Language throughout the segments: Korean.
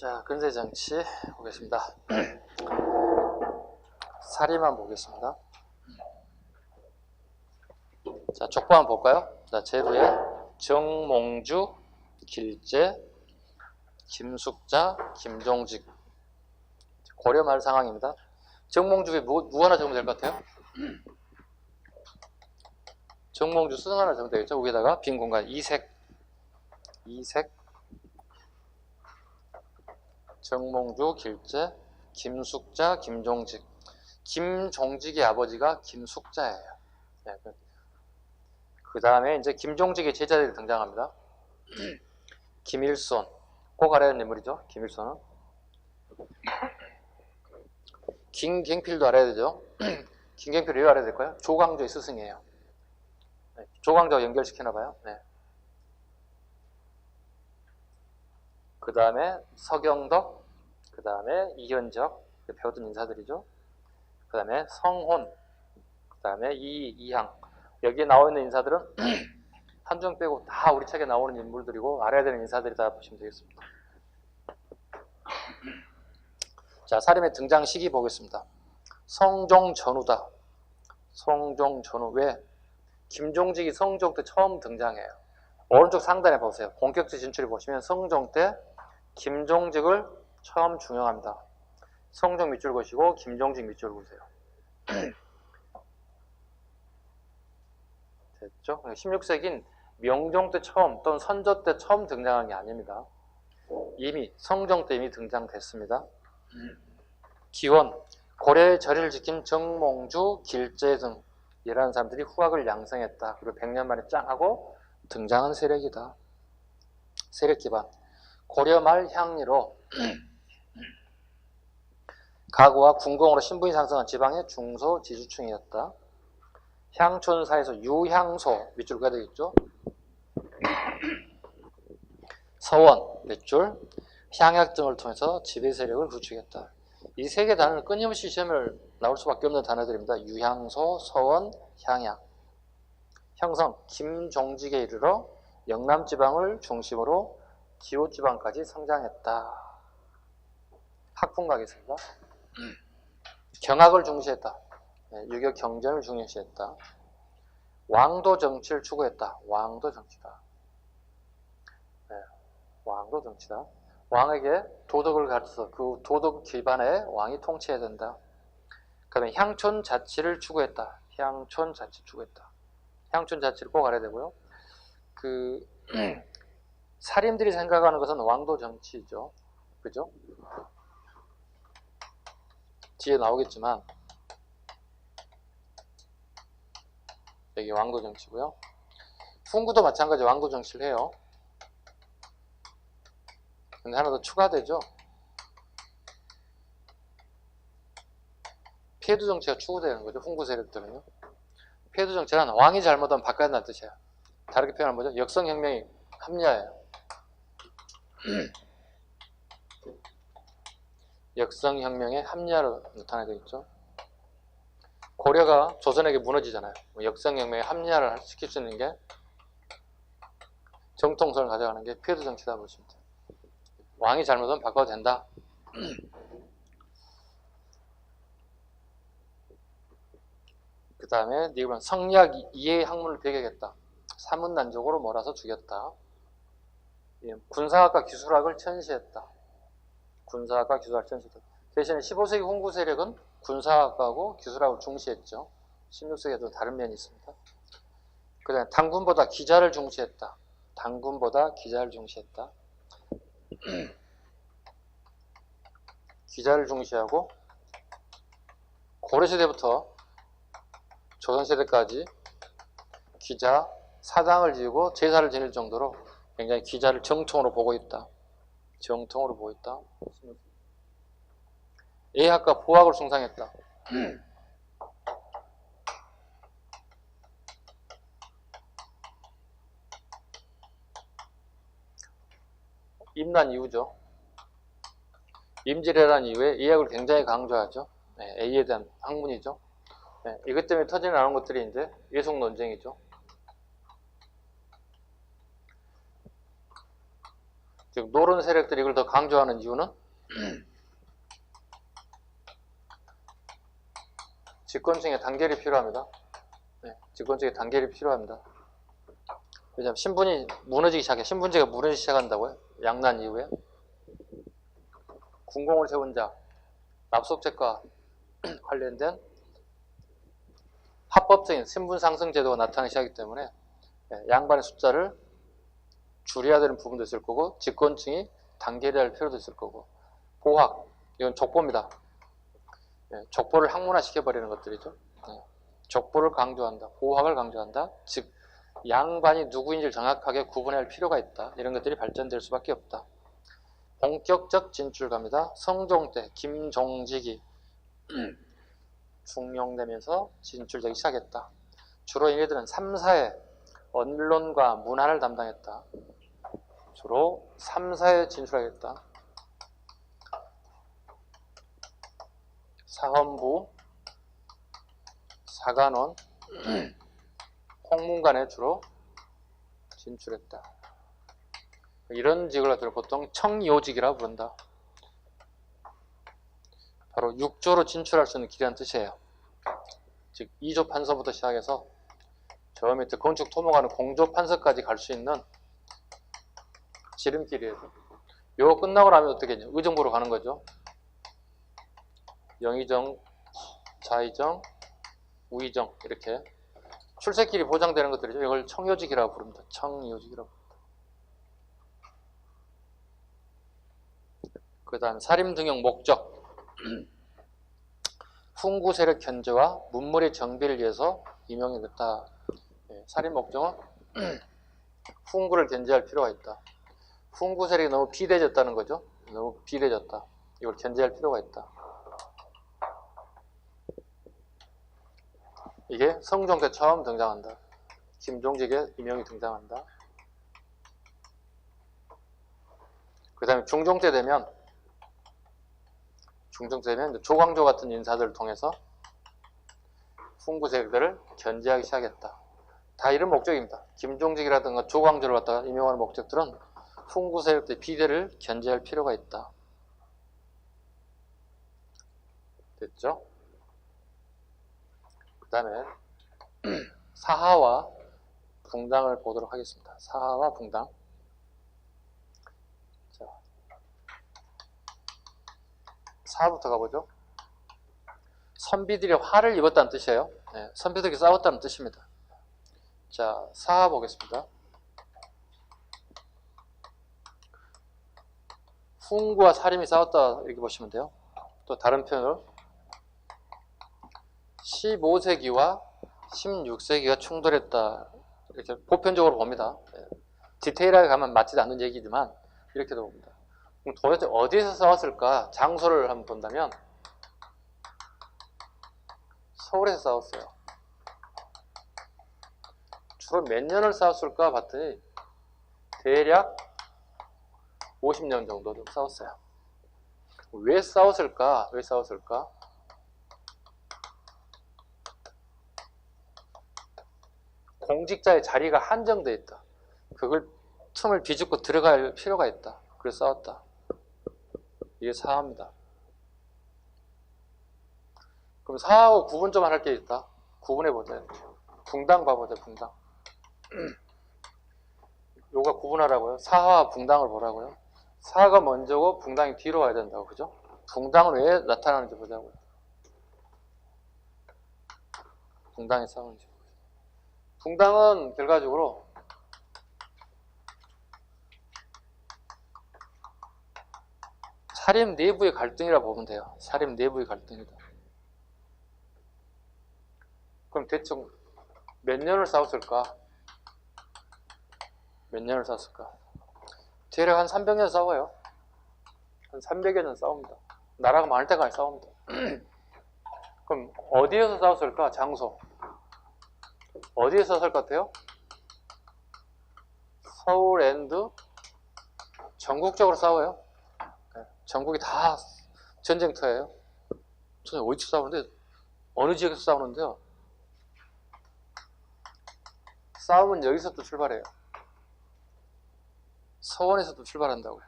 자, 근세정치 보겠습니다. 사리만 보겠습니다. 자, 족보 한번 볼까요? 자, 제도에 정몽주, 길재, 김숙자, 김종직. 고려 말 상황입니다. 정몽주에 뭐 하나 적으면 될 것 같아요? 정몽주 수능 하나 적으면 되겠죠? 위에다가 빈 공간 이색, 정몽주, 길재, 김숙자, 김종직. 김종직의 아버지가 김숙자예요. 네, 그 다음에 이제 김종직의 제자들이 등장합니다. 김일손, 꼭 알아야 하는 인물이죠. 김일손은. 김경필도 알아야 되죠. 김경필 왜 알아야 될까요? 조광조의 스승이에요. 네, 조광조와 연결시키나봐요. 네. 그 다음에 서경덕, 그 다음에 이현적, 배웠던 인사들이죠. 그 다음에 성혼, 그 다음에 이향. 여기에 나와 있는 인사들은 한중 빼고 다 우리 책에 나오는 인물들이고 알아야 되는 인사들이다 보시면 되겠습니다. 자, 사림의 등장 시기 보겠습니다. 성종전후다. 성종전후. 왜? 김종직이 성종 때 처음 등장해요. 오른쪽 상단에 보세요. 본격적 진출을 보시면 성종 때 김종직을 처음 중용합니다. 성종 밑줄 보시고 김종직 밑줄 보세요. 됐죠? 16세기인 명종 때 처음 또는 선조 때 처음 등장한 게 아닙니다. 이미 성종 때 이미 등장됐습니다. 기원, 고려의 절을 지킨 정몽주, 길재 등 이라는 사람들이 후학을 양성했다. 그리고 100년 만에 짱 하고 등장한 세력이다. 세력 기반. 고려 말 향리로 가구와 군공으로 신분이 상승한 지방의 중소 지주층이었다. 향촌사에서 유향소 밑줄 가야 되겠죠. 서원 밑줄 향약 등을 통해서 지배 세력을 구축했다. 이 세 개 단어는 끊임없이 시험을 나올 수밖에 없는 단어들입니다. 유향소, 서원, 향약. 형성 김종직에 이르러 영남지방을 중심으로 기호지방까지 성장했다. 학풍 가겠습니다. 경학을 중시했다. 유교 경전을 중요시했다. 왕도 정치를 추구했다. 왕도 정치다. 네, 왕도 정치다. 왕에게 도덕을 가르쳐서 그 도덕 기반에 왕이 통치해야 된다. 그 다음에 향촌 자치를 추구했다. 향촌 자치 추구했다. 향촌 자치를 꼭 알아야 되고요. 사림들이 생각하는 것은 왕도 정치죠. 그죠? 뒤에 나오겠지만 여기 왕도 정치고요. 훈구도 마찬가지 왕도 정치를 해요. 근데 하나 더 추가되죠. 폐두 정치가 추구되는 거죠. 훈구 세력들은요. 폐두 정치는 왕이 잘못하면 바꿔야 한다는 뜻이에요. 다르게 표현하면 뭐죠? 역성혁명이 합리화예요. 역성혁명의 합리화로 나타나게 있죠. 고려가 조선에게 무너지잖아요. 역성혁명의 합리화를 시킬 수 있는 게 정통성을 가져가는 게 폐두 정치다 보시면 돼요. 왕이 잘못하면 바꿔도 된다. 그 다음에 니그는 성리학 이해의 학문을 배격했다. 사문난적으로 몰아서 죽였다. 군사학과 기술학을 천시했다. 군사학과 기술학을 천시했다. 대신에 15세기 훈구 세력은 군사학하고 기술학을 중시했죠. 16세기에도 다른 면이 있습니다. 그 다음에 당군보다 기자를 중시했다. 당군보다 기자를 중시했다. 기자를 중시하고 고려시대부터 조선시대까지 기자, 사당을 지우고 제사를 지낼 정도로 굉장히 기자를 정통으로 보고 있다. 정통으로 보고 있다. 예학과 보학을 숭상했다. 임난 이후죠. 임질왜란 이후에 예학을 굉장히 강조하죠. 네, A에 대한 학문이죠. 네, 이것 때문에 터져 나오는 것들이 이제 예속 논쟁이죠. 즉 노론 세력들이 이걸 더 강조하는 이유는 집권층의 단결이 필요합니다. 네, 집권층의 단결이 필요합니다. 왜냐하면 신분이 무너지기 시작해. 신분제가 무너지기 시작한다고요. 양난 이후에. 군공을 세운 자, 납속죄과 관련된 합법적인 신분 상승 제도가 나타나기 시작하기 때문에 양반의 숫자를 줄여야 되는 부분도 있을 거고 집권층이 단결해야 할 필요도 있을 거고 보학, 이건 족보입니다. 족보를 학문화시켜버리는 것들이죠. 족보를 강조한다. 보학을 강조한다. 즉 양반이 누구인지를 정확하게 구분할 필요가 있다. 이런 것들이 발전될 수밖에 없다. 본격적 진출 갑니다. 성종 때 김종직이 중용되면서 진출되기 시작했다. 주로 얘네들은 3, 4의 언론과 문화를 담당했다. 주로 3, 4에 진출하겠다. 사헌부, 사관원, 홍문관에 주로 진출했다. 이런 직을 보통 청요직이라고 부른다. 바로 6조로 진출할 수 있는 길이라는 뜻이에요. 즉 2조 판서부터 시작해서 저 밑에 건축 토목하는 공조 판서까지 갈 수 있는 지름길이에요. 요거 끝나고 나면 어떻게 되냐? 의정부로 가는 거죠. 영의정, 자의정, 우의정 이렇게 출세길이 보장되는 것들이죠. 이걸 청요직이라고 부릅니다. 청요직이라고. 그 다음 사림 등용 목적. 훈구 세력 견제와 문물의 정비를 위해서 임용이 됐다. 사림 목적은 훈구를 견제할 필요가 있다. 훈구 세력이 너무 비대해졌다는 거죠. 너무 비대해졌다. 이걸 견제할 필요가 있다. 이게 성종 때 처음 등장한다. 김종직의 임용이 등장한다. 그 다음에 중종 때 되면 조광조 같은 인사들을 통해서 훈구 세력들을 견제하기 시작했다. 다 이런 목적입니다. 김종직이라든가 조광조를 갖다가 임용하는 목적들은 훈구 세력들의 비대를 견제할 필요가 있다. 됐죠? 그 다음에 사하와 붕당을 보도록 하겠습니다. 사하와 붕당. 자, 사하부터 가보죠. 선비들이 화를 입었다는 뜻이에요. 선비들이 싸웠다는 뜻입니다. 자, 사하 보겠습니다. 훈구와 사림이 싸웠다 이렇게 보시면 돼요. 또 다른 표현으로 15세기와 16세기가 충돌했다 이렇게 보편적으로 봅니다. 디테일하게 가면 맞지 않는 얘기지만 이렇게도 봅니다. 그럼 도대체 어디에서 싸웠을까? 장소를 한번 본다면 서울에서 싸웠어요. 주로 몇 년을 싸웠을까 봤더니 대략 50년 정도 좀 싸웠어요. 왜 싸웠을까? 왜 싸웠을까? 공직자의 자리가 한정되어 있다. 그걸 틈을 비집고 들어갈 필요가 있다. 그래서 싸웠다. 이게 사하입니다. 그럼 사하하고 구분 좀 할 게 있다. 구분해보자. 붕당 봐보자. 붕당. 요가 구분하라고요. 사하와 붕당을 보라고요. 사하가 먼저고 붕당이 뒤로 와야 된다고. 그죠? 붕당은 왜 나타나는지 보자고요. 붕당이 싸우는지. 붕당은 결과적으로 사림 내부의 갈등이라 보면 돼요. 사림 내부의 갈등이다. 그럼 대충 몇 년을 싸웠을까? 몇 년을 싸웠을까? 대략 한 300년 싸워요. 한 300여 년 싸웁니다. 나라가 많을 때까지 싸웁니다. 그럼 어디에서 싸웠을까? 장소. 어디에서 싸울 것 같아요? 서울 앤드 전국적으로 싸워요. 전국이 다 전쟁터예요. 저는 어디서 싸우는데 어느 지역에서 싸우는데요. 싸움은 여기서부터 출발해요. 서원에서도 출발한다고요.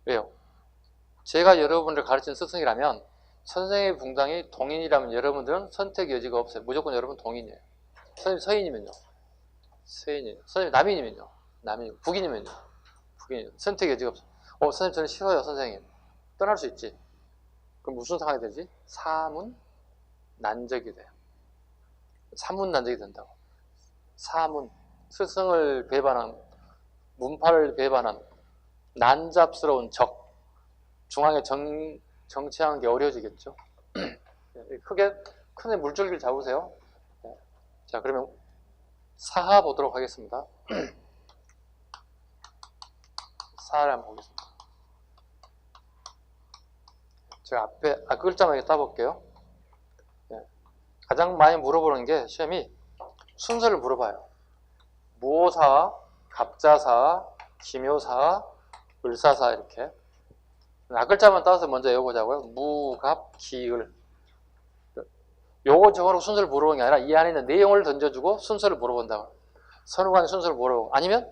왜요? 제가 여러분을 가르친 스승이라면 선생의 붕당이 동인이라면 여러분들은 선택 여지가 없어요. 무조건 여러분 동인이에요. 선생님 서인이면요. 서인이에요. 선생님 남인이면요. 남인. 북인이면요. 북인이에요. 선택 여지가 없어요. 선생님 저는 싫어요 선생님. 떠날 수 있지. 그럼 무슨 상황이 되지? 사문난적이 돼요. 사문난적이 된다고. 사문, 스승을 배반한, 문파를 배반한 난잡스러운 적, 중앙에 정치하는 게 어려워지겠죠. 크게 큰 물줄기를 잡으세요. 자, 그러면 사하 보도록 하겠습니다. 사하를 한번 보겠습니다. 제가 앞에 그 글자만 이렇게 따볼게요. 가장 많이 물어보는 게 시험이 순서를 물어봐요. 무오사, 갑자사, 기묘사, 을사사 이렇게. 앞글자만 따서 먼저 외워보자고요. 무, 갑, 기, 을. 요거 저거로 순서를 물어보는 게 아니라 이 안에 있는 내용을 던져주고 순서를 물어본다고. 선후관의 순서를 물어보고 아니면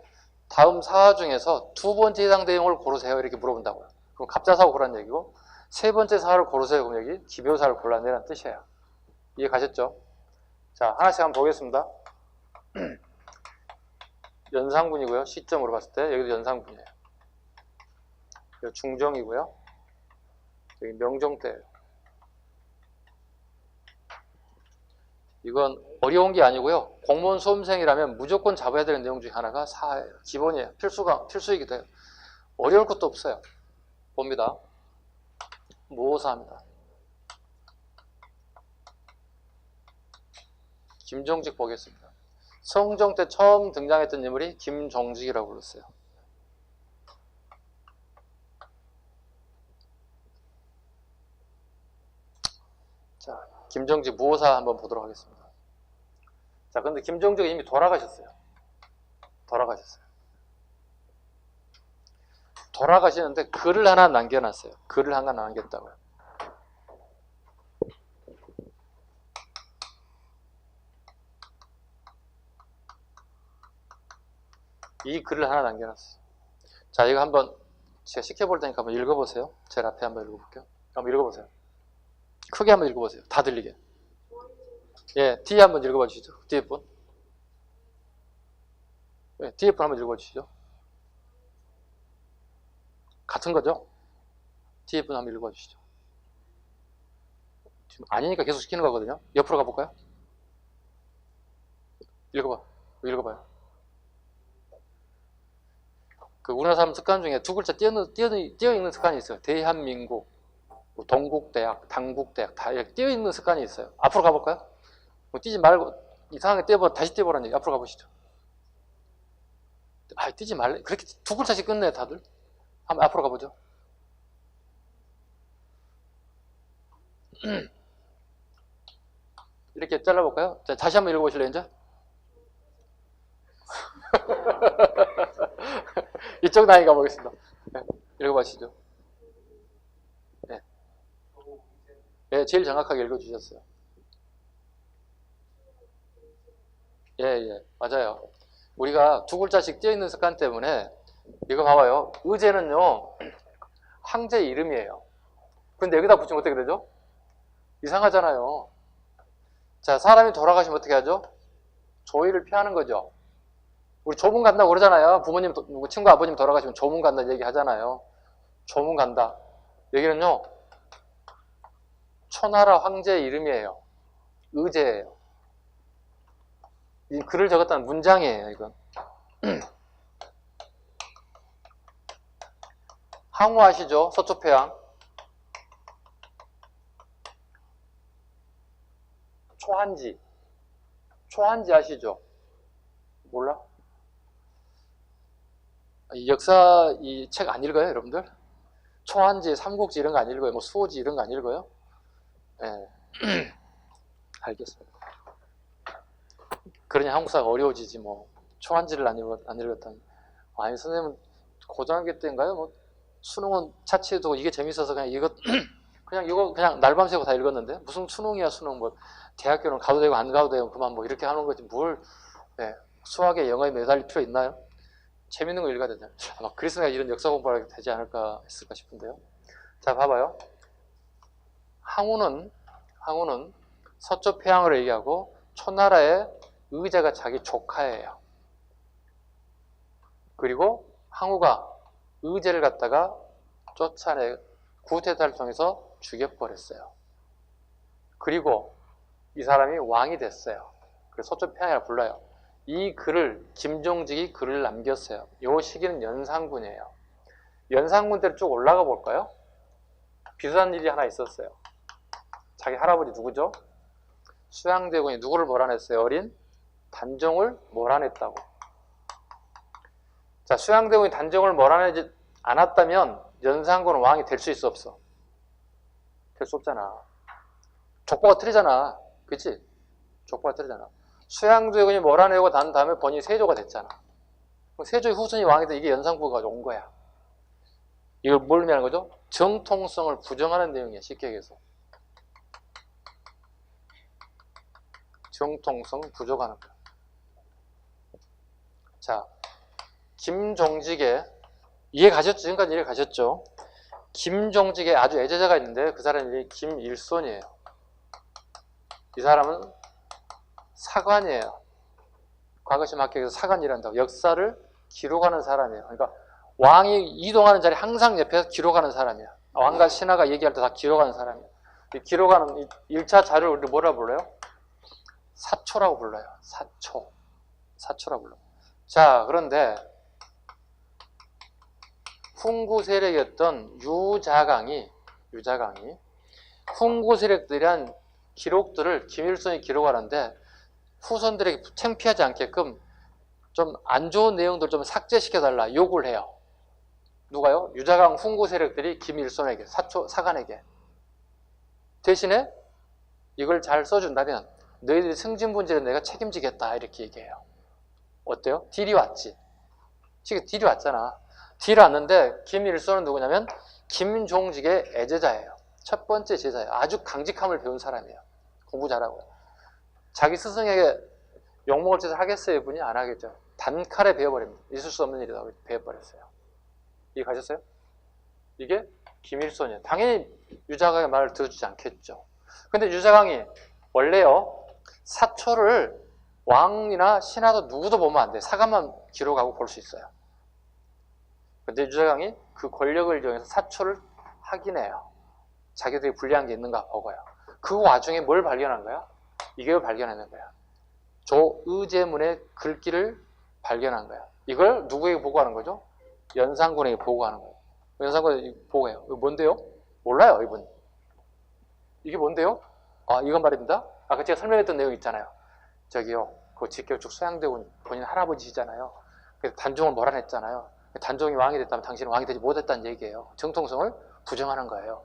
다음 사화 중에서 두 번째 해당 내용을 고르세요 이렇게 물어본다고요. 그럼 갑자사고 고르라는 얘기고 세 번째 사화를 고르세요 그럼 여기 기묘사를 골라내라는 뜻이에요. 이해 가셨죠? 자, 하나씩 한번 보겠습니다. 연상분이고요. 시점으로 봤을 때 여기도 연상분이에요. 여기 중정이고요. 여기 명정대예요. 이건 어려운 게 아니고요. 공무원 수험생이라면 무조건 잡아야 되는 내용 중에 하나가 사예요. 기본이에요. 필수이기도 해요. 어려울 것도 없어요. 봅니다. 무오사입니다. 김정직 보겠습니다. 성종 때 처음 등장했던 인물이 김정직이라고 불렀어요. 자, 김정직 무오사 한번 보도록 하겠습니다. 자, 근데 김정직은 이미 돌아가셨어요. 돌아가시는데 글을 하나 남겨놨어요. 글을 하나 남겼다고요. 이 글을 하나 남겨놨어요. 자, 이거 한번 제가 시켜볼 테니까 한번 읽어보세요. 제일 앞에 한번 읽어볼게요. 한번 읽어보세요. 크게 한번 읽어보세요. 다 들리게. 예, 뒤에 한번 읽어봐 주시죠. 뒤에 분. 예, 뒤에 분 한번 읽어봐 주시죠. 같은 거죠? 뒤에 분 한번 읽어봐 주시죠. 지금 아니니까 계속 시키는 거거든요. 옆으로 가볼까요? 읽어봐요. 그 우리나라 사람 습관 중에 두 글자 띄어 읽는 습관이 있어요. 대한민국, 동국대학, 당국대학 다 이렇게 띄어 읽는 습관이 있어요. 앞으로 가볼까요? 뭐 뛰지 말고 이상하게 다시 띄어보라는 얘기. 앞으로 가보시죠. 뛰지 말래. 그렇게 두 글자씩 끝내 다들. 한번 앞으로 가보죠. 이렇게 잘라볼까요? 자, 다시 한번 읽어보실래요 이제? 이쪽 라인 가보겠습니다. 네, 읽어보시죠. 네. 네, 제일 정확하게 읽어주셨어요. 예, 맞아요. 우리가 두 글자씩 띄어있는 습관 때문에 이거 봐봐요. 의제는요 황제 이름이에요. 근데 여기다 붙이면 어떻게 되죠? 이상하잖아요. 자, 사람이 돌아가시면 어떻게 하죠? 조의를 피하는 거죠. 우리 조문 간다고 그러잖아요. 부모님, 친구 아버님 돌아가시면 조문 간다 얘기 하잖아요. 조문 간다. 여기는요 초나라 황제의 이름이에요. 의제예요. 이 글을 적었다는 문장이에요, 이건. 항우 아시죠? 서초패양. 초한지 아시죠? 몰라? 이 역사 이 책 안 읽어요, 여러분들? 초한지, 삼국지 이런 거 안 읽어요? 뭐 수호지 이런 거 안 읽어요? 네. 알겠습니다. 그러니 한국사가 어려워지지 뭐. 초한지를 안 읽었다니. 아니 선생님은 고등학교 때인가요? 뭐 수능은 차치해두고 이게 재밌어서 그냥 이거 그냥 날밤 새고 다 읽었는데 무슨 수능이야 수능 뭐 대학교는 가도 되고 안 가도 되고 그만 뭐 이렇게 하는 거지 뭘 수학에 영어에 매달릴 필요 있나요? 재밌는 거 읽어야 되잖아요. 아마 그래서 내가 이런 역사 공부를 하게 되지 않을까 했을까 싶은데요. 자, 봐봐요. 항우는 서초 폐항을 얘기하고 초나라의 의제가 자기 조카예요. 그리고 항우가 의제를 갖다가 쫓아내 구테타를 통해서 죽여버렸어요. 그리고 이 사람이 왕이 됐어요. 그래서 서초 폐항이라 불러요. 이 글을 김종직이 글을 남겼어요. 이 시기는 연산군이에요. 연산군 때로 쭉 올라가 볼까요? 비슷한 일이 하나 있었어요. 자기 할아버지 누구죠? 수양대군이 누구를 몰아냈어요? 어린 단종을 몰아냈다고. 자, 수양대군이 단종을 몰아내지 않았다면 연산군은 왕이 될 수 있어 없어? 될 수 없잖아. 족보가 틀리잖아. 그치? 족보가 틀리잖아. 수양대군이 몰아내고 난 다음에 번이 세조가 됐잖아. 세조의 후손이 왕이 돼. 이게 연산군가 온 거야. 이걸 뭘 의미하는 거죠? 정통성을 부정하는 내용이야. 쉽게 얘기해서. 정통성 부족하는 거야. 자, 김종직의 이해 가셨죠? 지금까지 이해 가셨죠? 김종직의 아주 애제자가 있는데 그 사람이 김일손이에요. 이 사람은 사관이에요. 과거시 학교에서 사관이란다고 역사를 기록하는 사람이에요. 그러니까 왕이 이동하는 자리 항상 옆에서 기록하는 사람이야. 왕과 신하가 얘기할 때 다 기록하는 사람이야. 이 기록하는 1차 자료를 우리 뭐라 불러요? 사초라고 불러요. 사초라고 불러요. 자, 그런데 훈구 세력이었던 유자강이 훈구 세력들에 대한 기록들을 김일손이 기록하는데 후손들에게 창피하지 않게끔 좀 안 좋은 내용들 좀 삭제시켜달라 요구를 해요. 누가요? 유자강 훈구 세력들이 김일손에게, 사관에게. 대신에 이걸 잘 써준다면 너희들이 승진분지를 내가 책임지겠다 이렇게 얘기해요. 어때요? 딜이 왔지. 딜이 왔잖아. 딜이 왔는데 김일손은 누구냐면 김종직의 애제자예요. 첫 번째 제자예요. 아주 강직함을 배운 사람이에요. 공부 잘하고요. 자기 스승에게 욕먹을 짓을 하겠어요? 이분이 안 하겠죠. 단칼에 배워버립니다. 있을 수 없는 일이라고 배워버렸어요. 이해 가셨어요? 이게 김일손이에요. 당연히 유자강의 말을 들어주지 않겠죠. 근데 유자강이 원래요. 사초를 왕이나 신하도 누구도 보면 안 돼. 사관만 기록하고 볼 수 있어요. 근데 유자강이 그 권력을 이용해서 사초를 확인해요. 자기들이 불리한 게 있는가 보고요. 그 와중에 뭘 발견한 거야? 이걸 발견하는 거야. 조의제문의 글귀를 발견한 거야. 이걸 누구에게 보고하는 거죠? 연산군에게 보고하는 거예요. 연산군에게 보고해요. 이거 뭔데요? 몰라요, 이분. 이게 뭔데요? 아, 이건 말입니다. 아까 제가 설명했던 내용 있잖아요. 저기요, 그 직결축 수양대군 본인 할아버지시잖아요. 그래서 단종을 몰아냈잖아요. 단종이 왕이 됐다면 당신은 왕이 되지 못했다는 얘기예요. 정통성을 부정하는 거예요.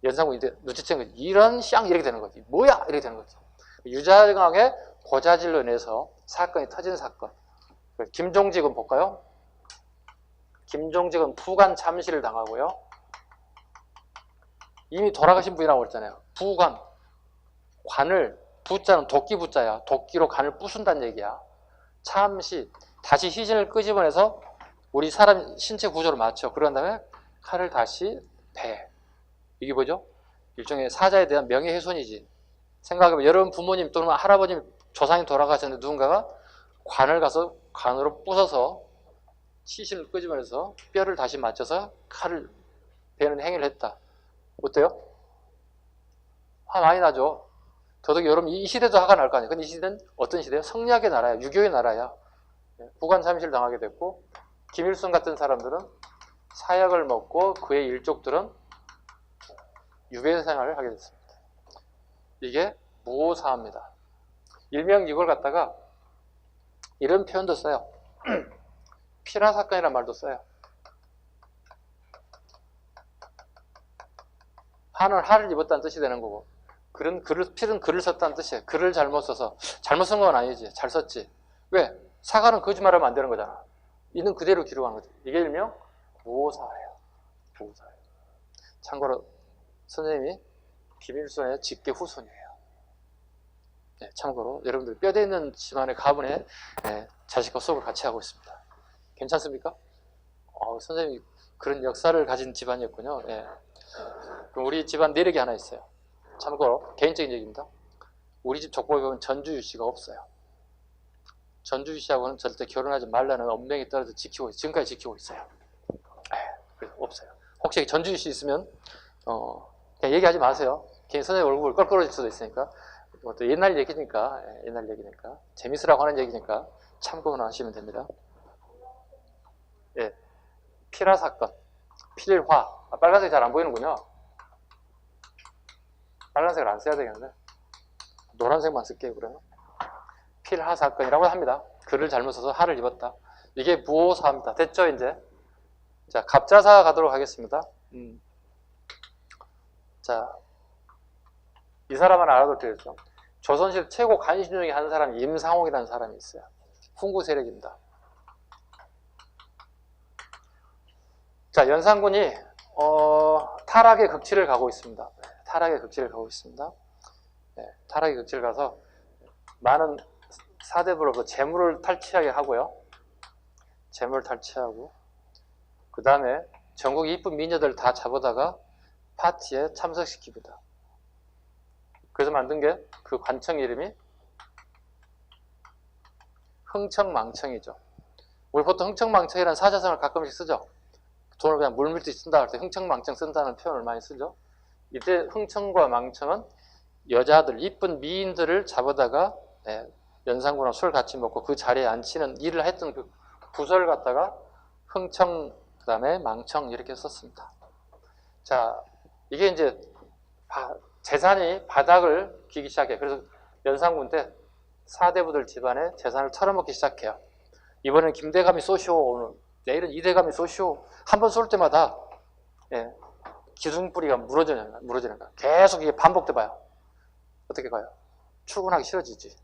연산군이 눈치챈 거지. 이런 쌍 이렇게 되는 거지. 뭐야? 이렇게 되는 거지. 유자강의 고자질로 인해서 사건이 터진 사건. 김종직은 볼까요? 김종직은 부관 참시를 당하고요. 이미 돌아가신 분이라고 그랬잖아요. 부관, 관을, 부자는 도끼 부자야. 도끼로 관을 부순다는 얘기야. 참시, 다시 시신을 끄집어내서 우리 사람 신체 구조를 맞춰. 그런 다음에 칼을 다시 배. 이게 뭐죠? 일종의 사자에 대한 명예훼손이지. 생각해보면 여러분 부모님 또는 할아버님 조상이 돌아가셨는데 누군가가 관을 가서 관으로 부숴서 시신을 끄집어내서 뼈를 다시 맞춰서 칼을 베는 행위를 했다. 어때요? 화 많이 나죠. 더더욱 여러분 이 시대도 화가 날 거 아니에요. 근데 이 시대는 어떤 시대예요? 성리학의 나라야. 유교의 나라야. 부관 참시를 당하게 됐고 김일손 같은 사람들은 사약을 먹고 그의 일족들은 유배 생활을 하게 됐습니다. 이게 무오사합니다. 일명 이걸 갖다가 이런 표현도 써요. 피라 사건이라는 말도 써요. 한은 할을 입었다는 뜻이 되는 거고 필은 글을 썼다는 뜻이에요. 글을 잘못 써서 잘못 쓴 건 아니지. 잘 썼지. 왜? 사관은 거짓말하면 안 되는 거잖아. 있는 그대로 기록하는 거죠. 이게 일명 무오사예요. 무오사예요. 참고로 선생님이 김일손의 직계 후손이에요. 네, 참고로 여러분들 뼈대 있는 집안의 가문의 자식과 수업을 같이 하고 있습니다. 괜찮습니까? 선생님이 그런 역사를 가진 집안이었군요. 예. 그럼 우리 집안 내력이 하나 있어요. 참고로 개인적인 얘기입니다. 우리 집 족보에 보면 전주유 씨가 없어요. 전주유 씨하고는 절대 결혼하지 말라는 엄명이 떨어져 지금까지 지키고 있어요. 없어요. 혹시 전주유 씨 있으면 그냥 얘기하지 마세요. 괜히 선생님 얼굴 껄끄러질 수도 있으니까. 또 옛날 얘기니까 재밌으라고 하는 얘기니까 참고만 하시면 됩니다. 예, 필화 사건, 필화. 빨간색이 잘 안 보이는군요. 빨간색을 안 써야 되겠는데 노란색만 쓸게요. 그러면 필하 사건이라고 합니다. 글을 잘못 써서 하를 입었다. 이게 부호사입니다. 됐죠 이제? 자, 갑자사 가도록 하겠습니다. 자, 이 사람은 알아둘 필요죠. 조선시대 최고 간신 중에 한 사람이 임상옥이라는 사람이 있어요. 훈구 세력입니다. 자, 연산군이 타락의 극치를 가고 있습니다. 타락의 극치를 가고 있습니다. 네, 타락의 극치를 가서 많은 사대부로부터 재물을 탈취하게 하고요. 재물을 탈취하고 그 다음에 전국 이쁜 미녀들 다 잡아다가 파티에 참석시킵니다. 그래서 만든 게 그 관청 이름이 흥청망청이죠. 우리 보통 흥청망청이라는 사자성어를 가끔씩 쓰죠. 돈을 그냥 물밀듯이 쓴다 할 때 흥청망청 쓴다는 표현을 많이 쓰죠. 이때 흥청과 망청은 여자들, 이쁜 미인들을 잡아다가 연산군하고 술 같이 먹고 그 자리에 앉히는 일을 했던 그 부서를 갖다가 흥청, 그 다음에 망청 이렇게 썼습니다. 자, 이게 이제 재산이 바닥을 기기 시작해요. 그래서 연산군 때 사대부들 집안에 재산을 털어먹기 시작해요. 이번엔 김대감이 쏘시오, 오늘 내일은 이대감이 쏘시오. 한 번 쏠 때마다 기둥뿌리가 무너지는 거야. 계속 이게 반복돼 봐요. 어떻게 가요? 출근하기 싫어지지.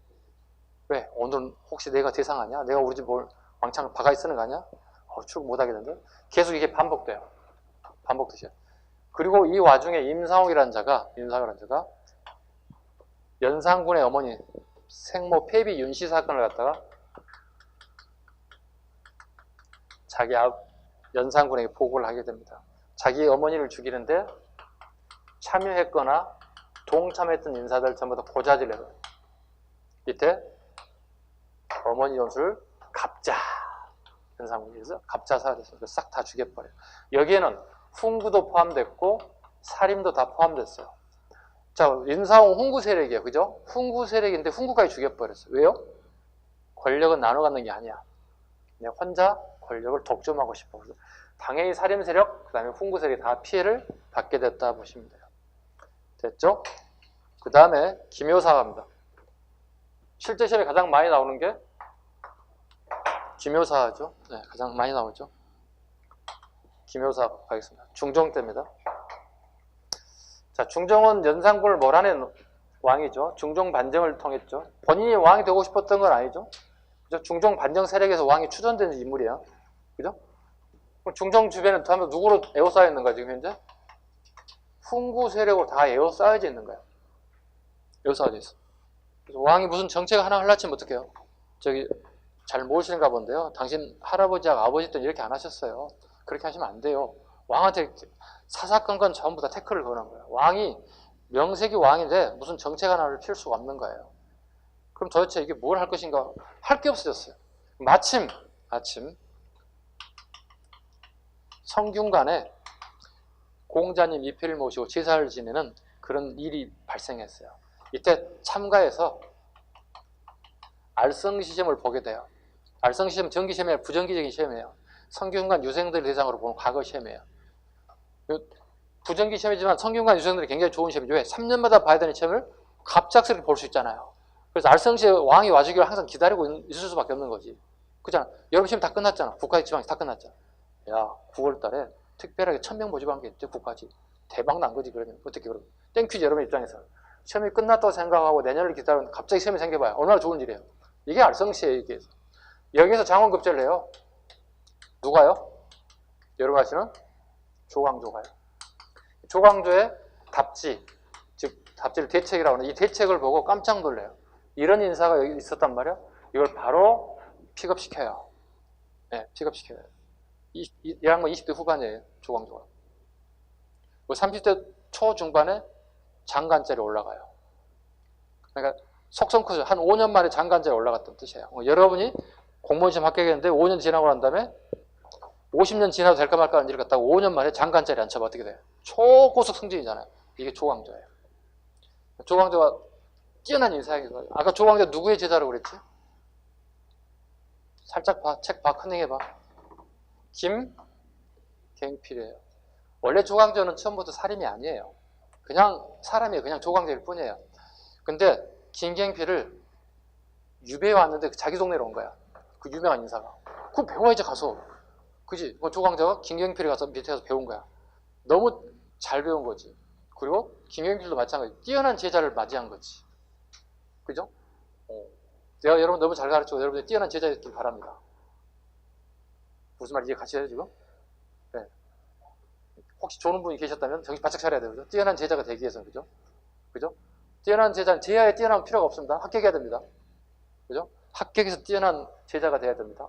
왜? 오늘은 혹시 내가 대상 아니야? 내가 우리 집 왕창 바가지 쓰는 거 아니야? 출근 못 하겠는데? 계속 이게 반복돼요. 반복되죠. 그리고 이 와중에 임상옥이라는 자가 연산군의 어머니 생모 폐비 윤씨 사건을 갖다가 자기 연산군에게 보고를 하게 됩니다. 자기 어머니를 죽이는데 참여했거나 동참했던 인사들 전부 다 고자질을 해요. 이때 어머니 연수를 갑자, 연산군에서 갑자사가 됐어요. 싹 다 죽여버려요. 여기에는 훈구도 포함됐고 살인도 다 포함됐어요. 자, 임상옥 훈구 세력이에요. 그죠? 훈구 세력인데 훈구까지 죽여버렸어요. 왜요? 권력은 나눠 갖는 게 아니야. 내가 혼자 권력을 독점하고 싶어. 그래서 당연히 살인 세력, 그 다음에 훈구 세력이 다 피해를 받게 됐다 보시면 돼요. 됐죠? 그 다음에 기묘사가입니다. 실제 시험에 가장 많이 나오는 게 기묘사죠. 네, 가장 많이 나오죠. 기묘사 가겠습니다. 중종 때입니다. 자, 중종은 연산군을 몰아낸 왕이죠. 중종 반정을 통했죠. 본인이 왕이 되고 싶었던 건 아니죠. 그죠? 중종 반정 세력에서 왕이 추천되는 인물이에요. 그죠? 그럼 중종 주변에 하면 누구로 에워싸여 있는 거야, 지금 현재? 훈구 세력으로 다 에워싸여져 있는 거예요. 에워싸여져 있어. 그래서 왕이 무슨 정책을 하나 하려치면 어떡해요? 저기, 잘 모르시는가 본데요. 당신 할아버지하고 아버지 때는 이렇게 안 하셨어요. 그렇게 하시면 안 돼요. 왕한테 사사건건 전부 다 태클을 거는 거예요. 왕이 명색이 왕인데 무슨 정책 하나를 필 수가 없는 거예요. 그럼 도대체 이게 뭘 할 것인가? 할 게 없어졌어요. 마침 성균관에 공자님 이필을 모시고 제사를 지내는 그런 일이 발생했어요. 이때 참가해서 알성시험을 보게 돼요. 알성시험 정기시험이 아니라 부정기적인 시험이에요. 성균관 유생들 대상으로 보는 과거 시험이에요. 부정기 시험이지만 성균관 유생들이 굉장히 좋은 시험이죠. 왜? 3년마다 봐야 되는 시험을 갑작스럽게 볼 수 있잖아요. 그래서 알성시에 왕이 와주기를 항상 기다리고 있을 수밖에 없는 거지. 그렇잖아. 여름 시험 다 끝났잖아. 국가직 지방이 다 끝났잖아. 야, 9월 달에 특별하게 1000명 모집한 게 있대, 국가직. 대박 난 거지, 그러면. 어떻게 그러면. 땡큐지, 여러분 입장에서. 시험이 끝났다고 생각하고 내년을 기다리면 갑자기 시험이 생겨봐요. 얼마나 좋은 일이에요. 이게 알성시에 얘기해서. 여기서 장원급제를 해요. 누가요? 여러분 아시는? 조광조가요. 조광조의 답지, 즉 답지를 대책이라고 하는 이 대책을 보고 깜짝 놀래요. 이런 인사가 여기 있었단 말이야. 이걸 바로 픽업시켜요. 네, 픽업시켜야 돼요. 이 양반 20대 후반이에요. 조광조가. 30대 초중반에 장관째로 올라가요. 그러니까 속성 크죠. 한 5년 만에 장관째로 올라갔다는 뜻이에요. 여러분이 공무원 시험 합격했는데 5년 지나고 난 다음에 50년 지나도 될까 말까 하는 일을 갖다가 5년 만에 장관째를 앉혀봐 어떻게 돼요? 초고속 승진이잖아요. 이게 조광조예요. 조광조가 뛰어난 인사이거든요. 아까 조광조 누구의 제자라고 그랬지? 살짝 봐. 책 봐. 컨닝 해봐. 김갱필이에요. 원래 조광조는 처음부터 살인이 아니에요. 그냥 사람이에요. 그냥 조광조일 뿐이에요. 근데 김갱필을 유배해 왔는데 자기 동네로 온 거야. 그 유명한 인사가. 그거 배워야지 가서. 그지? 조광조가 김갱필에 가서 밑에 가서 배운 거야. 너무 잘 배운 거지. 그리고 김갱필도 마찬가지. 뛰어난 제자를 맞이한 거지. 그죠? 내가 여러분 너무 잘 가르치고 여러분들 뛰어난 제자였길 바랍니다. 무슨 말인지 같이 해요 지금? 네. 혹시 좋은 분이 계셨다면 정신 바짝 차려야 돼요. 그죠? 뛰어난 제자가 되기 위해서는 그죠? 그죠? 뛰어난 제자는 제야에 뛰어난 필요가 없습니다. 합격해야 됩니다. 그죠? 합격해서 뛰어난 제자가 돼야 됩니다.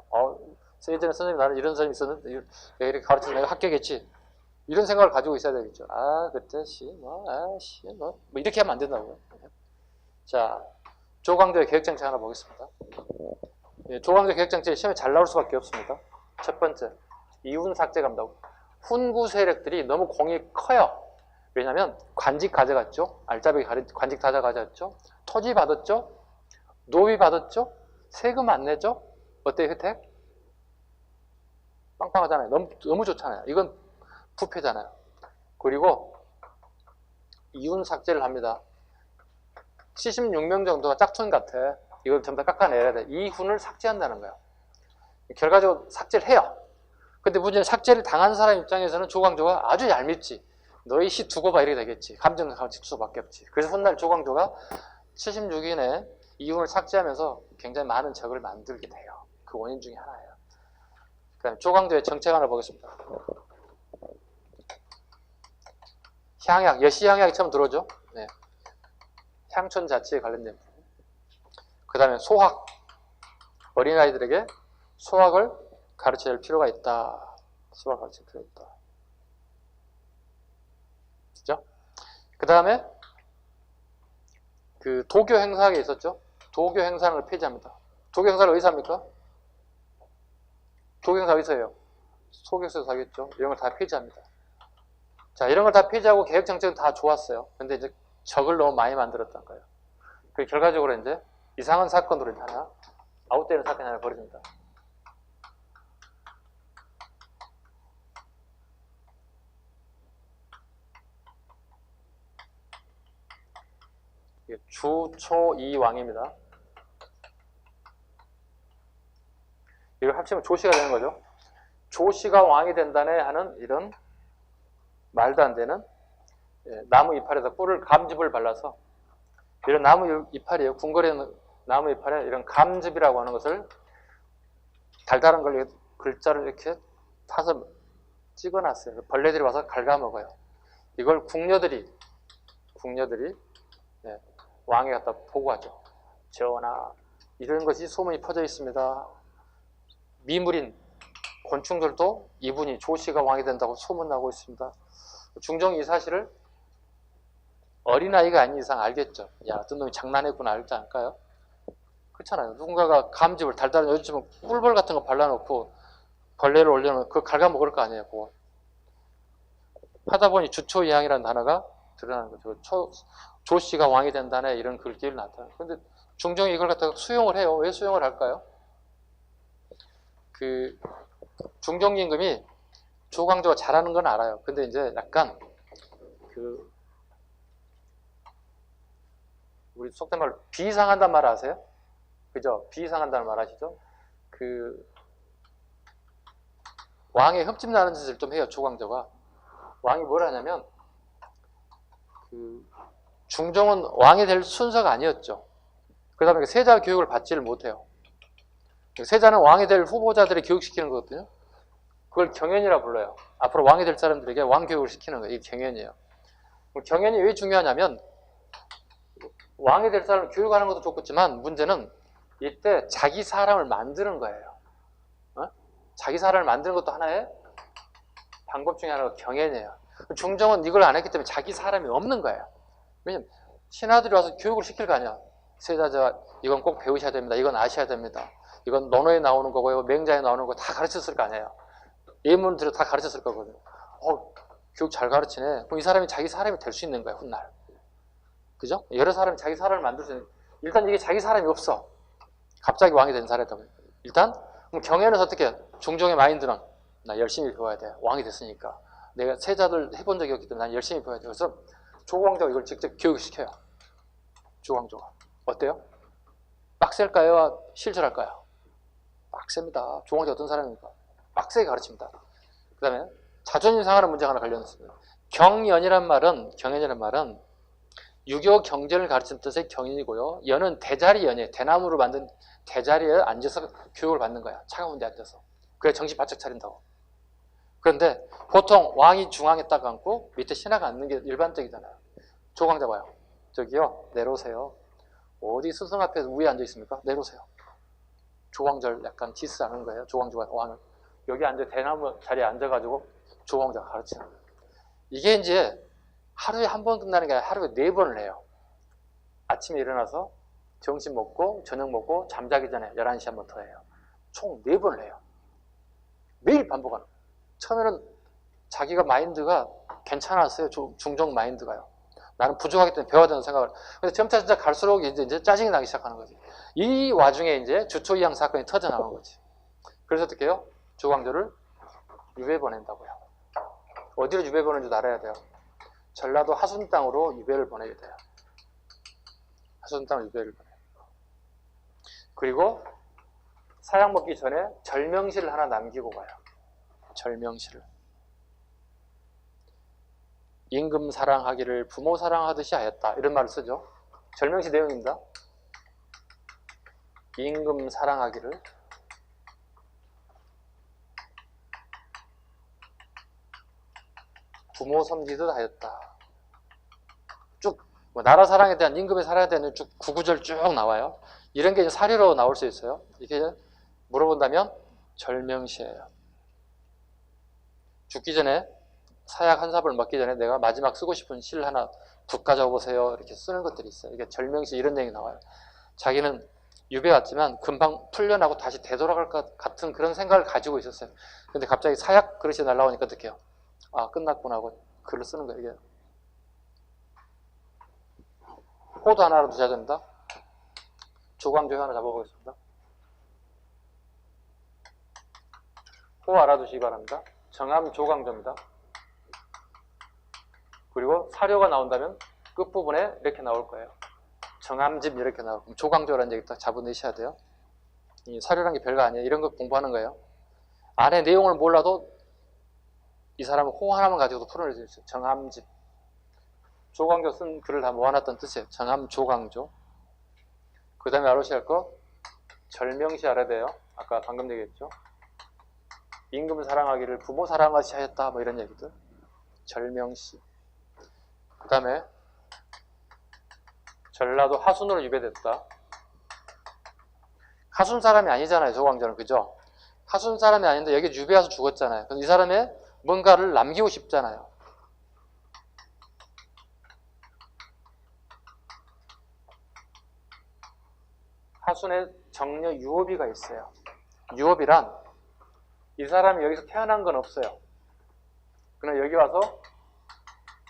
예전에 선생님 나는 이런 사람이 있었는데 내가 이렇게 가르쳐서 내가 합격했지. 이런 생각을 가지고 있어야 되겠죠. 그때 뭐 이렇게 하면 안 된다고요. 자, 조광조의 계획장치 하나 보겠습니다. 조광조 계획장치 시험에 잘 나올 수밖에 없습니다. 첫 번째, 이훈 삭제 감독. 훈구 세력들이 너무 공이 커요. 왜냐하면 관직 가져갔죠. 알짜배기 관직 다 가져갔죠. 토지 받았죠. 노비 받았죠. 세금 안 내죠. 어때요 혜택? 빵빵하잖아요. 너무 좋잖아요. 이건 부패잖아요. 그리고 이훈 삭제를 합니다. 76명 정도가 짝퉁 같아. 이걸 전부 다 깎아내야 돼. 이 훈을 삭제한다는 거예요. 결과적으로 삭제를 해요. 근데 문제는 삭제를 당한 사람 입장에서는 조광조가 아주 얄밉지. 너희 시 두고 봐 이렇게 되겠지. 감정을 가질 수밖에 없지. 그래서 훗날 조광조가 76인에 이훈을 삭제하면서 굉장히 많은 적을 만들게 돼요. 그 원인 중에 하나예요. 그 다음에 조광조의 정책 하나 보겠습니다. 향약, 여시향약이 처음 들어오죠. 네. 향촌 자치에 관련된 부분. 그 다음에 소학. 어린아이들에게 소학을 가르쳐야 할 필요가 있다. 소학을 가르칠 필요가 있다. 그죠? 그 다음에 그 도교 행사가 있었죠. 도교 행사를 폐지합니다. 도교 행사를 어디서 합니까? 도교 행사 어디서 해요? 소교에서 하겠죠. 이런 걸 다 폐지합니다. 자, 이런 걸 다 폐지하고 계획 정책은 다 좋았어요. 근데 이제 적을 너무 많이 만들었던 거예요. 그 결과적으로 이제 이상한 사건으로 하나, 아웃되는 사건이 하나 벌어집니다. 주초이왕입니다. 이걸 합치면 조씨가 되는 거죠. 조씨가 왕이 된다네 하는 이런 말도 안 되는 나무 이파리에다 꿀을 감즙을 발라서 이런 나무 이파리에요. 궁궐에는 나무 이파리에 이런 감즙이라고 하는 것을 달달한 걸 글자를 이렇게 타서 찍어놨어요. 벌레들이 와서 갉아먹어요. 이걸 궁녀들이 왕에 갖다 보고하죠. 전하, 이런 것이 소문이 퍼져 있습니다. 미물인 곤충들도 이분이 조씨가 왕이 된다고 소문나고 있습니다. 중종이 이 사실을 어린아이가 아닌 이상 알겠죠. 야, 어떤 놈이 장난했구나 알지 않을까요? 그렇잖아요. 누군가가 감즙을 달달한 요즘은 꿀벌 같은 거 발라놓고 벌레를 올려놓으면 그거 갉아먹을 거 아니에요. 그거. 하다 보니 주초이항이라는 단어가 드러나는 거죠. 조씨가 왕이 된다네 이런 글귀를 나타나요. 그런데 중종이 이걸 갖다가 수용을 해요. 왜 수용을 할까요? 그 중종 임금이 조광조가 잘하는 건 알아요. 근데 이제 약간 그 우리 속된 말로 비상한다는 말 아세요? 그죠? 비상한다는 말 아시죠? 그 왕의 흠집 나는 짓을 좀 해요. 조광조가. 왕이 뭘 하냐면 그 중종은 왕이 될 순서가 아니었죠. 그러다 보니까 세자 교육을 받지를 못해요. 세자는 왕이 될 후보자들을 교육시키는 거거든요. 그걸 경연이라 불러요. 앞으로 왕이 될 사람들에게 왕교육을 시키는 거예요. 이게 경연이에요. 경연이 왜 중요하냐면 왕이 될 사람을 교육하는 것도 좋겠지만 문제는 이때 자기 사람을 만드는 거예요. 자기 사람을 만드는 것도 하나의 방법 중에 하나가 경연이에요. 중종은 이걸 안 했기 때문에 자기 사람이 없는 거예요. 왜냐면 신하들이 와서 교육을 시킬 거 아니야. 세자자 이건 꼭 배우셔야 됩니다. 이건 아셔야 됩니다. 이건 논어에 나오는 거고 이거 맹자에 나오는 거 다 가르쳤을 거 아니에요. 예문들을 다 가르쳤을 거거든요. 교육 잘 가르치네. 그럼 이 사람이 자기 사람이 될 수 있는 거야, 훗날. 그죠? 여러 사람이 자기 사람을 만들 수 있는. 일단 이게 자기 사람이 없어. 갑자기 왕이 된 사례다. 일단 그럼 경연에서 어떻게 중종의 마인드는 나 열심히 배워야 돼. 왕이 됐으니까. 내가 세자들 해본 적이 없기 때문에 난 열심히 배워야 돼. 그래서 조광조가 이걸 직접 교육시켜요. 조광조가. 어때요? 빡셀까요? 실질할까요? 빡셉니다. 조광조 어떤 사람입니까? 빡세게 가르칩니다. 그 다음에 자존심 상하는 문제가 하나 관련했습니다. 경연이란 말은, 경연이란 말은 유교 경전을 가르치는 뜻의 경연이고요. 연은 대자리 연이에요. 대나무로 만든 대자리에 앉아서 교육을 받는 거야. 차가운 데 앉아서. 그래 정신 바짝 차린다고. 그런데 보통 왕이 중앙에 딱 앉고 밑에 신하가 앉는 게 일반적이잖아요. 조광조 봐요. 저기요, 내려오세요. 어디 스승 앞에서 위에 앉아 있습니까? 내려오세요. 조광조를 약간 디스하는 거예요. 조광조가 왕을. 여기 앉아 대나무 자리에 앉아가지고 조광조가 가르치는 거예요. 이게 이제 하루에 한 번 끝나는 게 아니라 하루에 4번을 해요. 아침에 일어나서 점심 먹고 저녁 먹고 잠자기 전에 11시에 한 번 더 해요. 총 4번을 해요. 매일 반복하는 거예요. 처음에는 자기가 마인드가 괜찮았어요. 중종 마인드가요. 나는 부족하기 때문에 배워야 된다는 생각을. 근데 점차 갈수록 이제 짜증이 나기 시작하는 거지. 이 와중에 이제 주초이양 사건이 터져나온 거지. 그래서 어떻게 해요? 조광조를 유배 보낸다고요. 어디로 유배 보내는지 알아야 돼요. 전라도 하순 땅으로 유배를 보내게 돼요. 하순 땅으로 유배를 보내요. 그리고 사약 먹기 전에 절명시를 하나 남기고 가요. 절명시를. 임금 사랑하기를 부모 사랑하듯이 하였다. 이런 말을 쓰죠. 절명시 내용입니다. 임금 사랑하기를 부모 섬기듯 하였다. 쭉 나라 사랑에 대한 임금의 사랑에 대한 쭉 구구절 쭉 나와요. 이런 게 이제 사례로 나올 수 있어요. 이게 물어본다면 절명시예요. 죽기 전에 사약 한 삽을 먹기 전에 내가 마지막 쓰고 싶은 시를 하나 북가 적어보세요. 이렇게 쓰는 것들이 있어요. 이게 절명시 이런 내용이 나와요. 자기는 유배 왔지만 금방 풀려나고 다시 되돌아갈 것 같은 그런 생각을 가지고 있었어요. 근데 갑자기 사약 그릇이 날라오니까 어떻게 해요? 아, 끝났구나 하고 글을 쓰는 거예요. 이게. 호도 하나 알아두셔야 됩니다. 조광조 하나 잡아보겠습니다. 호 알아두시기 바랍니다. 정암 조광조입니다. 그리고 사료가 나온다면 끝부분에 이렇게 나올 거예요. 정암집 이렇게 나오고 조광조라는 얘기 딱 잡아내셔야 돼요. 이 사료라는 게 별거 아니에요. 이런 거 공부하는 거예요. 안에 내용을 몰라도 이 사람은 호 하나만 가지고도 풀어낼 수 있어요. 정암집. 조광조 쓴 글을 다 모아놨던 뜻이에요. 정암 조광조. 그 다음에 알아두셔야 할 거 절명시 알아야 돼요. 아까 방금 얘기했죠. 임금 사랑하기를 부모 사랑하시 하였다. 뭐 이런 얘기들. 절명시. 그 다음에 전라도 하순으로 유배됐다. 하순 사람이 아니잖아요. 조광조는. 그죠? 하순 사람이 아닌데 여기 유배 와서 죽었잖아요. 그럼 이 사람의 뭔가를 남기고 싶잖아요. 하순에 정녀 유업이가 있어요. 유업이란 이 사람이 여기서 태어난 건 없어요. 그러나 여기 와서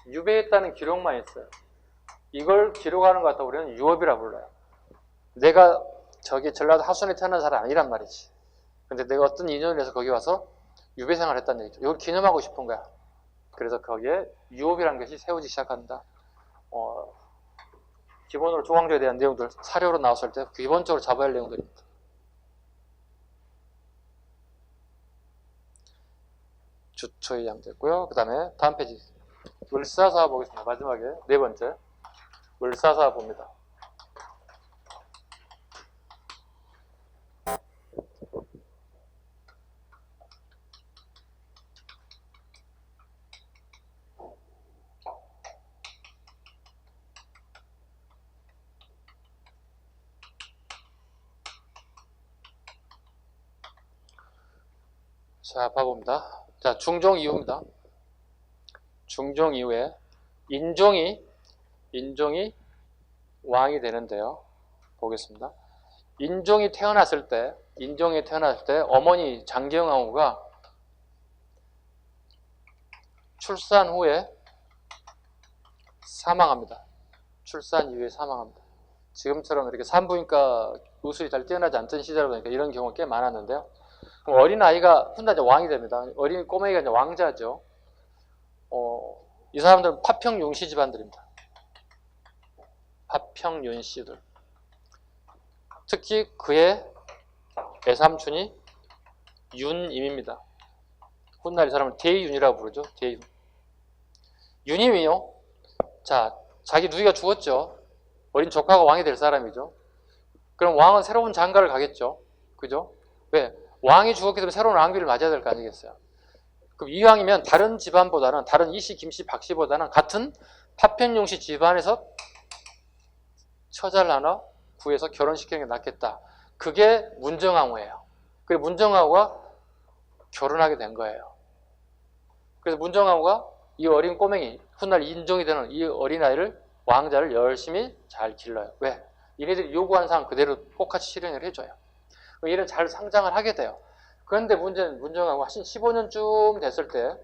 유배했다는 기록만 있어요. 이걸 기록하는 것 같아 우리는 유업이라 불러요. 내가 저기 전라도 하순에 태어난 사람 아니란 말이지. 근데 내가 어떤 인연을 해서 거기 와서 유배 생활을 했다는 얘기죠. 이걸 기념하고 싶은 거야. 그래서 거기에 유업이라는 것이 세우기 시작한다. 기본으로 조광조에 대한 내용들 사료로 나왔을 때 기본적으로 잡아야 할 내용들입니다. 주초의 양됐고요. 그 다음에 다음 페이지 을사사 보겠습니다. 마지막에 4번째 을사사 봅니다. 자, 봐봅니다. 자, 중종 이후입니다. 중종 이후에 인종이 왕이 되는데요. 보겠습니다. 인종이 태어났을 때 어머니 장경왕후가 출산 후에 사망합니다. 출산 이후에 사망합니다. 지금처럼 이렇게 산부인과 의술이 잘 뛰어나지 않던 시절이다 보니까 이런 경우가 꽤 많았는데요. 그럼 어린아이가 훗날 이제 왕이 됩니다. 어린 꼬맹이가 이제 왕자죠. 이 사람들은 파평윤씨 집안들입니다. 파평윤씨들. 특히 그의 외삼촌이 윤임입니다. 훗날 이 사람을 대윤이라고 부르죠. 대윤. 윤임이요. 자, 자기 누이가 죽었죠. 어린 조카가 왕이 될 사람이죠. 그럼 왕은 새로운 장가를 가겠죠. 그죠? 왜? 왕이 죽었기 때문에 새로운 왕비를 맞아야 될 거 아니겠어요. 그럼 이왕이면 다른 집안보다는, 다른 이씨, 김씨, 박씨보다는 같은 파평윤씨 집안에서 처자를 하나 구해서 결혼시키는 게 낫겠다. 그게 문정왕후예요. 그래서 문정왕후가 결혼하게 된 거예요. 그래서 문정왕후가 이 어린 꼬맹이, 훗날 인종이 되는 이 어린아이를, 왕자를 열심히 잘 길러요. 왜? 얘네들이 요구하는 사항 그대로 똑같이 실행을 해줘요. 얘는 잘 상장을 하게 돼요. 그런데 문제는 문정왕후가 한 15년쯤 됐을 때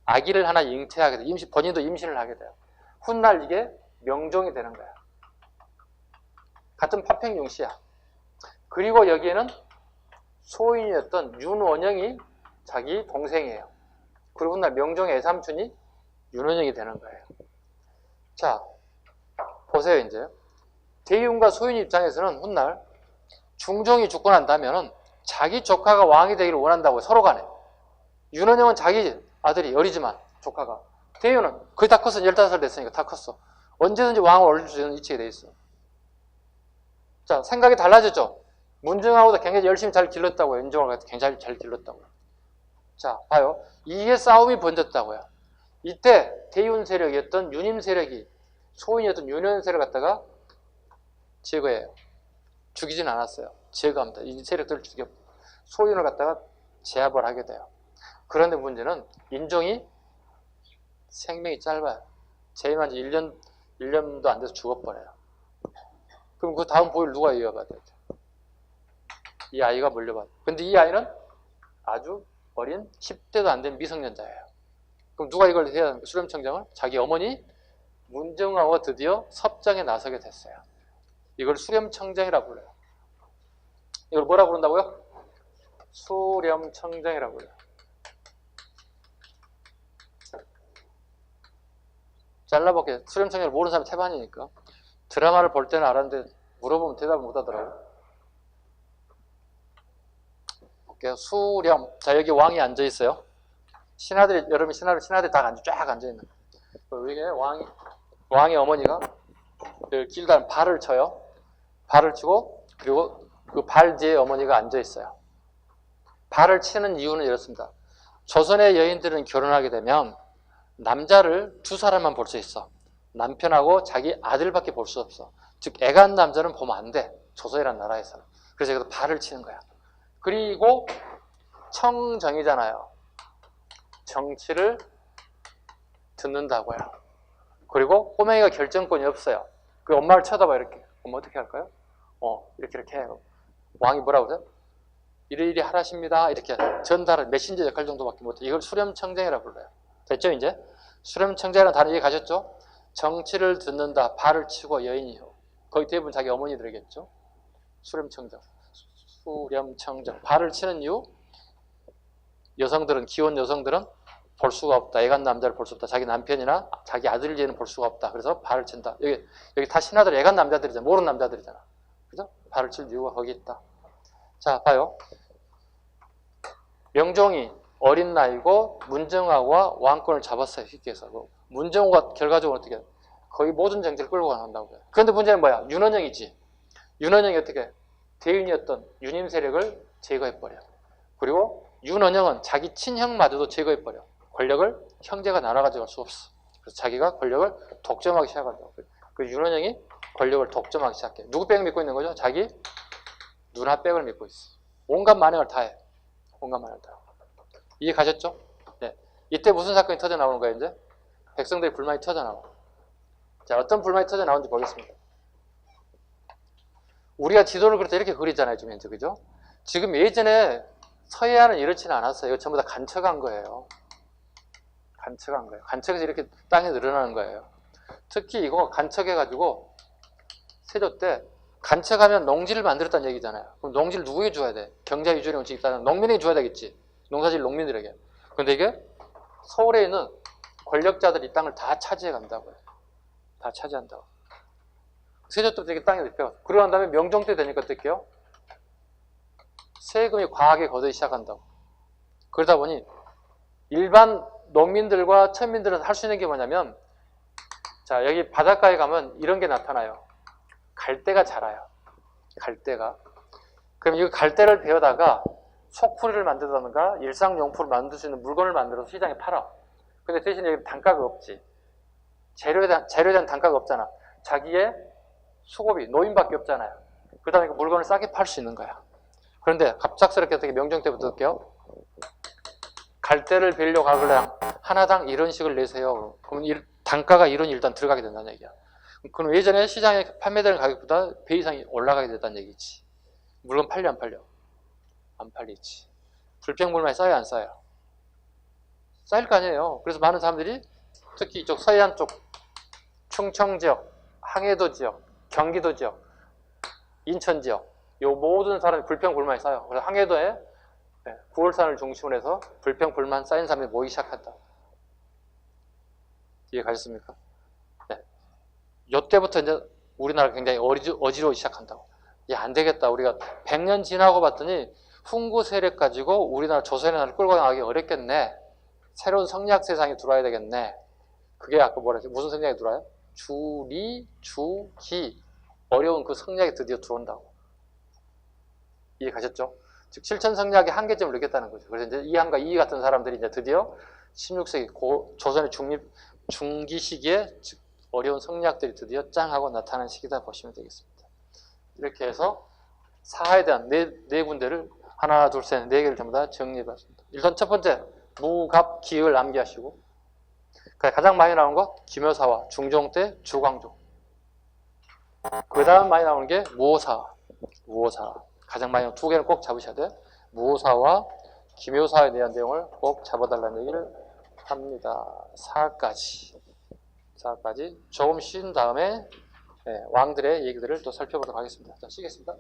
아기를 하나 잉태하게 돼요. 본인도 임신을 하게 돼요. 훗날 이게 명종이 되는 거예요. 같은 파평윤씨야. 그리고 여기에는 소인이었던 윤원영이 자기 동생이에요. 그리고 훗날 명종의 외삼촌이 윤원영이 되는 거예요. 자, 보세요 이제. 대윤과 소인 입장에서는 훗날 중종이 죽고 난다면은 자기 조카가 왕이 되기를 원한다고 서로 간에. 윤원영은 자기 아들이 어리지만 조카가. 대윤은 거의 다 컸어. 15살 됐으니까 다 컸어. 언제든지 왕을 올릴 수 있는 위치에 돼 있어. 자, 생각이 달라졌죠. 문정왕후도 굉장히 열심히 잘 길렀다고요. 인종을 굉장히 잘 길렀다고요. 자, 봐요. 이게 싸움이 번졌다고요. 이때 대윤 세력이었던 윤임 세력이 소인이었던 윤원 세력을 갖다가 제거해요. 죽이진 않았어요. 제거합니다. 이 세력들을 죽여 소인을 갖다가 제압을 하게 돼요. 그런데 문제는 인종이 생명이 짧아요. 재임한 지 1년도 안 돼서 죽어버려요. 그럼 그 다음 보위를 누가 이어받아야 돼요? 이 아이가 물려받아요. 근데 이 아이는 아주 어린 10대도 안 된 미성년자예요. 그럼 누가 이걸 해야 합니까? 수렴청정을? 자기 어머니 문정왕후가 드디어 섭정에 나서게 됐어요. 이걸 수렴청정이라고 불러요. 이걸 뭐라 부른다고요? 수렴청정이라고 불러요. 잘라볼게요. 수렴청정을 모르는 사람이 태반이니까. 드라마를 볼 때는 알았는데 물어보면 대답을 못 하더라고요. 볼게요. 수렴. 자, 여기 왕이 앉아 있어요. 신하들이, 여러분 신하들이 다 쫙 앉아 있는 거예요. 이게 왕의 어머니가 길다란 발을 쳐요. 발을 치고, 그리고 그 발 뒤에 어머니가 앉아 있어요. 발을 치는 이유는 이렇습니다. 조선의 여인들은 결혼하게 되면 남자를 두 사람만 볼 수 있어. 남편하고 자기 아들밖에 볼 수 없어. 즉 애간 남자는 보면 안 돼. 조선이라는 나라에서는. 그래서 여기서 발을 치는 거야. 그리고 청정이잖아요. 정치를 듣는다고요. 그리고 꼬맹이가 결정권이 없어요. 그 엄마를 쳐다봐 이렇게. 그럼 어떻게 할까요? 이렇게 해요. 왕이 뭐라고 그러죠? 이리 하라십니다. 이렇게 전달을 메신저 역할 정도밖에 못해. 이걸 수렴청정이라고 불러요. 됐죠 이제? 수렴청정이라는 단어 이해 가셨죠? 정치를 듣는다. 발을 치고 여인이요. 거의 대부분 자기 어머니들이겠죠. 수렴청정. 수렴청정. 발을 치는 이유? 여성들은, 기혼 여성들은 볼 수가 없다. 애간 남자를 볼 수 없다. 자기 남편이나 자기 아들이는 볼 수가 없다. 그래서 발을 친다. 여기 다 신하들 애간 남자들이잖아. 모르는 남자들이잖아. 그죠? 발을 칠 이유가 거기 있다. 자, 봐요. 명종이 어린 나이고 문정왕후와 왕권을 잡았어요. 쉽게 해서. 문정왕후가 결과적으로 어떻게 거의 모든 정치를 끌고 간다고 해요. 그런데 문제는 뭐야? 윤원영이지. 윤원영이 어떻게 대윤이었던 윤임 세력을 제거해버려. 그리고 윤원영은 자기 친형마저도 제거해버려. 권력을 형제가 나눠 가져갈 수 없어. 그래서 자기가 권력을 독점하기 시작한다고. 그 윤원영이 권력을 독점하기 시작해. 누구 백을 믿고 있는 거죠? 자기 누나 백을 믿고 있어. 온갖 만행을 다 해. 공감만 한다. 이해 가셨죠? 네. 이때 무슨 사건이 터져 나오는 거예요, 이제? 백성들의 불만이 터져 나와. 자, 어떤 불만이 터져 나오는지 보겠습니다. 우리가 지도를 그럴 때 이렇게 그리잖아요, 지금 현재, 그죠? 지금 예전에 서해안은 이렇지는 않았어요. 이거 전부 다 간척한 거예요. 간척한 거예요. 간척해서 이렇게 땅에 늘어나는 거예요. 특히 이거 간척해가지고 세조 때 간척하면 농지를 만들었다는 얘기잖아요. 그럼 농지를 누구에게 줘야 돼? 경자 유전의 원칙이 있다면 농민에게 줘야 되겠지. 농사질 농민들에게. 근데 이게 서울에 있는 권력자들이 이 땅을 다 차지해 간다고요. 다 차지한다고. 세조 때부터 이렇게 땅이 넓혀. 그러고 난 다음에 명종 때 되니까 어떡해요? 세금이 과하게 걷어기 시작한다고. 그러다 보니 일반 농민들과 천민들은 할 수 있는 게 뭐냐면, 자, 여기 바닷가에 가면 이런 게 나타나요. 갈대가 자라요. 갈대가. 그럼 이 갈대를 베어다가 속풀이를 만들다든가 일상용품을 만들 수 있는 물건을 만들어서 시장에 팔아. 근데 대신에 여기 단가가 없지. 재료에 대한 단가가 없잖아. 자기의 수고비, 노임밖에 없잖아요. 그 다음에 그 물건을 싸게 팔 수 있는 거야. 그런데 갑작스럽게 어떻게 명종 때부터 어때요? 갈대를 베려고 하길래 하나당 이런 식을 내세요. 그럼 단가가 이런 일단 들어가게 된다는 얘기야. 그럼 예전에 시장에 판매되는 가격보다 배 이상이 올라가게 됐다는 얘기지. 물건 팔려 안 팔려? 안 팔리지. 불평불만이 쌓여 안 쌓여? 쌓일 거 아니에요. 그래서 많은 사람들이 특히 이쪽 서해안 쪽 충청 지역, 항해도 지역, 경기도 지역, 인천 지역 요 모든 사람이 불평불만이 쌓여. 그래서 항해도에 9월산을 중심으로 해서 불평불만 쌓인 사람이 모이기 시작한다. 이해 가셨습니까? 네. 요때부터 이제 우리나라가 굉장히 어지러우기 시작한다고. 야, 안 되겠다. 우리가 100년 지나고 봤더니 훈구 세력 가지고 우리나라 조선의 나라를 끌고 나가기 어렵겠네. 새로운 성리학 세상이 들어와야 되겠네. 그게 아까 뭐라 했지? 무슨 성리학이 들어와요? 주리, 주기. 어려운 그 성리학이 드디어 들어온다고. 이해 가셨죠? 즉 실천 성리학의 한계점을 느꼈다는 거죠. 그래서 이제 이한과 이희 같은 사람들이 이제 드디어 16세기 조선의 중기 시기에 즉 어려운 성리학들이 드디어 짱 하고 나타나는 시기다 보시면 되겠습니다. 이렇게 해서 사하에 대한 네 군데를 하나, 둘, 셋, 네 개를 전부 다 정리해봤습니다. 일단 첫 번째 무갑, 기을 암기하시고, 가장 많이 나오는 거 기묘사화, 중종 때 주광종. 그 다음 많이 나오는 게 무오사화. 가장 많이 나오는 두 개는 꼭 잡으셔야 돼요. 무오사와 기묘사에 대한 내용을 꼭 잡아달라는 얘기를 합니다. 사까지 조금 쉰 다음에 왕들의 얘기들을 또 살펴보도록 하겠습니다. 자, 쉬겠습니다.